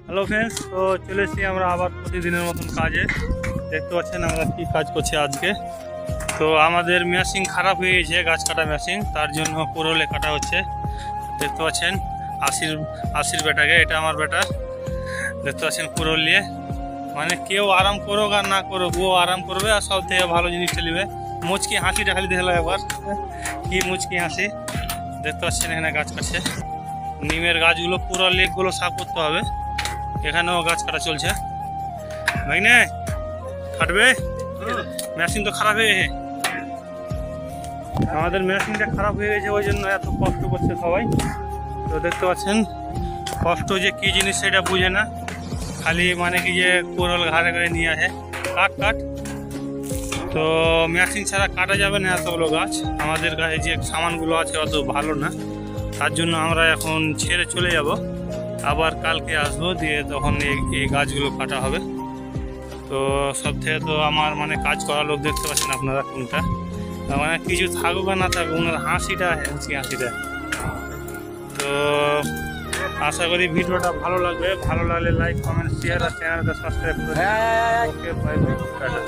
Hello friends, তো চলে এসেছি আমরা আবার প্রতিদিনের মতন কাজে। দেখতে পাচ্ছেন আমরা কি কাজ করছি আজকে। তো আমাদের মেশিন খারাপ হয়ে গেছে, গাছ কাটা মেশিন, তার জন্য কোরলে কাটা হচ্ছে। দেখতে পাচ্ছেন আশির বেটাকে, এটা আমার বেটা। দেখতে পাচ্ছেন কোরল নিয়ে, মানে কেউ আরাম করুক আর না করুক, ও আরাম করবে আর সব থেকে ভালো জিনিসটা নেবে। মুচকি হাসিটা খালি দেখলো একবার, কি মুচকি হাসি। দেখতে পাচ্ছেন এখানে গাছ কাটছে, নিমের গাছগুলো পুরো লেকগুলো সাফ করতে হবে। এখানেও গাছ কাটা চলছে। ভাই না কাটবে, মেশিন তো খারাপ হয়ে গেছে, আমাদের মেশিনটা খারাপ হয়ে গেছে, ওই জন্য এত কষ্ট করছে সবাই। তো দেখতে পাচ্ছেন কষ্ট যে কী জিনিস সেটা বুঝে না, খালি মানে কি যে কোরল ঘাড়ে করে নিয়ে আসে কাট। তো মেশিন ছাড়া কাটা যাবে না এতগুলো গাছ। আমাদের গাছে যে সামানগুলো আছে অত ভালো না, তার জন্য আমরা এখন ছেড়ে চলে যাব। আবার কালকে আসবো, দিয়ে তখন এই গাছগুলো কাটা হবে। তো সব থেকে তো আমার মানে কাজ করা লোক দেখতে পাচ্ছেন আপনারা কোনটা, মানে কিছু থাকুক আর না থাকুক, ওনার হাসিটা হাসিটা। তো আশা করি ভিডিওটা ভালো লাগবে, ভালো লাগলে লাইক কমেন্ট শেয়ার আর চ্যানেলটা সাবস্ক্রাইব করে। ওকে, বাই বাই, টাটা।